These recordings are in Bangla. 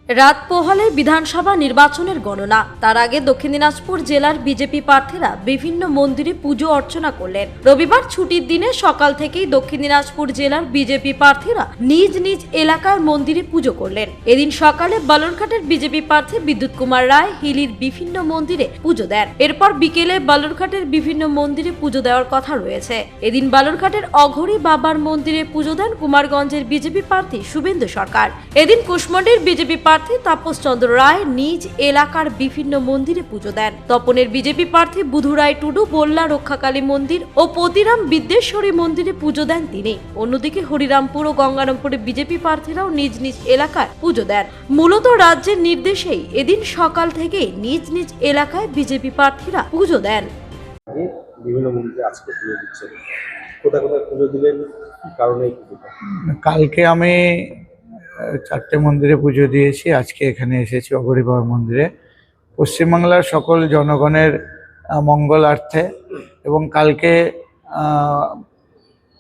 রাত পোহালে বিধানসভা নির্বাচনের গণনা। তার আগে দক্ষিণ দিনাজপুর জেলার বিজেপি প্রার্থীরা বিভিন্ন মন্দিরে পুজো অর্চনা করলেন। রবিবার ছুটির দিনে সকাল থেকেই দক্ষিণ দিনাজপুর জেলার বিজেপি প্রার্থীরা নিজ নিজ এলাকার মন্দিরে পুজো করলেন। এদিন সকালে বালুরঘাটের বিজেপি প্রার্থী বিদ্যুৎ কুমার রায় হিলির বিভিন্ন মন্দিরে পুজো দেন। এরপর বিকেলে বালুরঘাটের বিভিন্ন মন্দিরে পুজো দেওয়ার কথা রয়েছে। এদিন বালুরঘাটের অঘরী বাবার মন্দিরে পুজো দেন কুমারগঞ্জের বিজেপি প্রার্থী শুভেন্দু সরকার। এদিন কুশমন্ডির বিজেপি প্রার্থী তাপস চন্দ্র রায় নিজ এলাকার বিভিন্ন মন্দিরে পুজো দেন। তপনের বিজেপি প্রার্থী বুধু রায় টুডু বল্লা রক্ষাকালী মন্দির ও পতিরাম বিদ্যেশ্বরী মন্দিরে পুজো দেন তিনি। অন্যদিকে হরিরামপুর ও গঙ্গারামপুরে বিজেপি প্রার্থীরাও নিজ নিজ এলাকায় পুজো দেন। মূলত রাজ্যের নির্দেশেই এদিন সকাল থেকেই নিজ নিজ এলাকায় বিজেপি প্রার্থীরা পুজো দেন। বিভিন্ন মন্দিরে আজকে পুজো দিচ্ছে, কোথায় কোথায় পুজো দিলেন, কি কারণে কালকে আমি 4টে মন্দিরে পুজো দিয়েছি, আজকে এখানে এসেছি অঘরী বাবা মন্দিরে। পশ্চিমবাংলার সকল জনগণের মঙ্গলার্থে এবং কালকে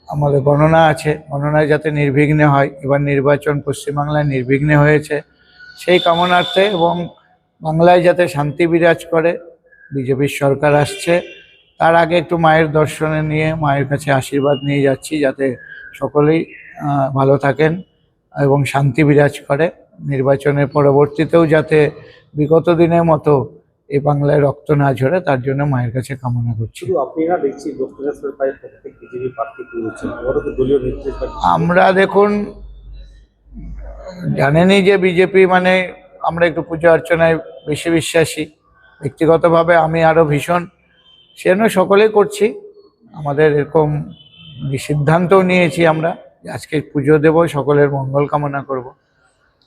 আমাদের গণনা আছে, গণনায় যাতে নির্বিঘ্নে হয়। এবার নির্বাচন পশ্চিমবাংলায় নির্বিঘ্নে হয়েছে, সেই কামনার্থে এবং বাংলায় যাতে শান্তি বিরাজ করে বিজেপির সরকার আসছে। তার আগে একটু মায়ের দর্শনে নিয়ে মায়ের কাছে আশীর্বাদ নিয়ে যাচ্ছি, যাতে সকলেই ভালো থাকেন এবং শান্তি বিরাজ করে। নির্বাচনের পরবর্তীতেও যাতে বিগত দিনের মতো এই বাংলায় রক্ত না ঝরে, তার জন্য মায়ের কাছে কামনা করছি। আপনারা দেখছি দক্ষিণেশ্বর প্রায় প্রত্যেক বিজেপি প্রার্থী তুলছেন, দলীয় নির্দেশ। আমরা দেখুন, জানেনই যে বিজেপি মানে আমরা একটু পূজা অর্চনায় বেশি বিশ্বাসী। ব্যক্তিগতভাবে আমি আরও ভীষণ, সেজন্য সকলেই করছি। আমাদের এরকম সিদ্ধান্তও নিয়েছি আমরা আজকে পুজো দেব, সকলের মঙ্গল কামনা করব,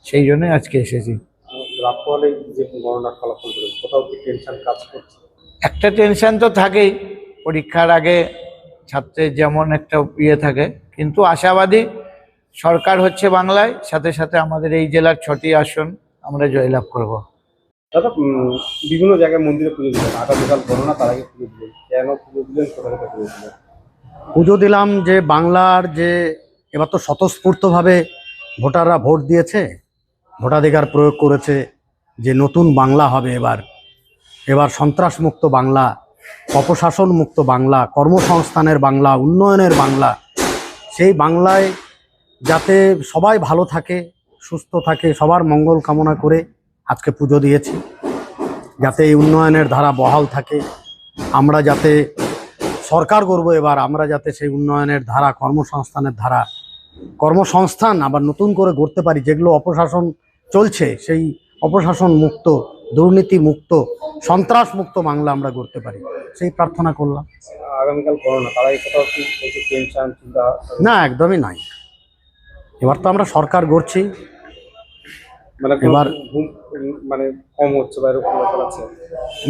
সেই জন্যই আজকে এসেছি। একটা টেনশন তো থাকেই, পরীক্ষার আগে ছাত্রের যেমন একটা ইয়ে থাকে, কিন্তু আশাবাদী সরকার হচ্ছে বাংলায়, সাথে সাথে আমাদের এই জেলার 6টি আসন আমরা জয়লাভ করব। দাদা, বিভিন্ন জায়গায় মন্দিরে পুজো দিলেন, আগামীকাল গণনা, তার আগে পুজো দিলেন, কেন পুজো দিলেন, কোথায় কোথায় পুজো দিলেন? পুজো দিলাম যে বাংলার যে এবার তো স্বতঃস্ফূর্তভাবে ভোটাররা ভোট দিয়েছে, ভোটাধিকার প্রয়োগ করেছে যে নতুন বাংলা হবে। এবার সন্ত্রাসমুক্ত বাংলা, অপশাসন মুক্ত বাংলা, কর্মসংস্থানের বাংলা, উন্নয়নের বাংলা। সেই বাংলায় যাতে সবাই ভালো থাকে, সুস্থ থাকে, সবার মঙ্গল কামনা করে আজকে পুজো দিয়েছি, যাতে এই উন্নয়নের ধারা বহাল থাকে। আমরা যাতে সরকার করব এবার, আমরা যাতে সেই উন্নয়নের ধারা, কর্মসংস্থানের ধারা, কর্মসংস্থান আবার নতুন করে গড়তে পারি। যেগুলো অপশাসন চলছে, সেই অপশাসন মুক্ত, দুর্নীতি মুক্ত, সন্ত্রাস মুক্ত বাংলা আমরা গড়তে পারি, সেই প্রার্থনা করলাম। আগামীকাল গণনা, তার আগে কোথাও কি টেনশন চিন্তা? না, একদমই নাই। এবার তো আমরা সরকার গড়ছি, মানে এবার মানে কম হচ্ছে বা এরকম ব্যাপার আছে?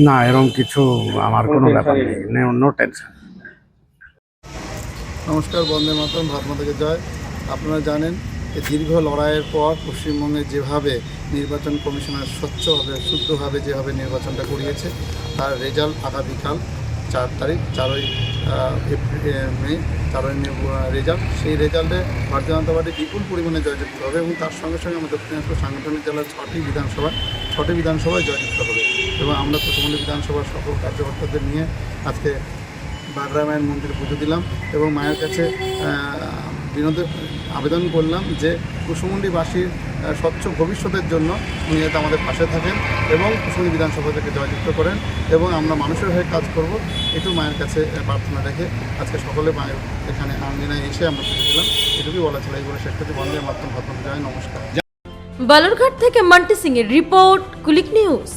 না, এরকম কিছু আমার কোনো ব্যাপার নেই, নো টেনশন। নমস্কার, বন্দে মাতরম, ভারত মাতাকে জয়। আপনারা জানেন যে দীর্ঘ লড়াইয়ের পর পশ্চিমবঙ্গে যেভাবে নির্বাচন কমিশনার স্বচ্ছভাবে, শুদ্ধভাবে যেভাবে নির্বাচনটা করিয়েছে, তার রেজাল্ট আগামীকাল 4 তারিখ, 4ই মে, 4ই মে রেজাল্ট। সেই রেজাল্টে ভারতীয় জনতা পার্টি বিপুল পরিমাণে জয়যুক্ত হবে এবং তার সঙ্গে সঙ্গে আমাদের দক্ষিণ দিনাজপুর সাংগঠনিক জেলার 6টি বিধানসভায় জয়যুক্ত হবে। এবং আমরা কুশমন্ডি বিধানসভার সকল কার্যকর্তাদের নিয়ে আজকে বাগড়া মায়ের মন্দিরে পুজো দিলাম এবং মায়ের কাছে আবেদন করলাম যে কুশমন্ডিবাসীর স্বচ্ছ ভবিষ্যতের জন্য উনি যাতে আমাদের পাশে থাকেন এবং কুশমন্ডি বিধানসভা থেকে জয়যুক্ত করেন এবং আমরা মানুষের হয়ে কাজ করব, একটু মায়ের কাছে প্রার্থনা রেখে আজকে সকলে মায়ের এখানে আঙ্গিনায় এসে আমরা পুজো দিলাম। এটুকুই বলা ছিল। এই বলে শেষ করতে বন্দে মাতরম, ভারত মাতাকে জয়। নমস্কার। বালুরঘাট থেকে মান্টি সিং এর রিপোর্ট, কুলিক নিউজ।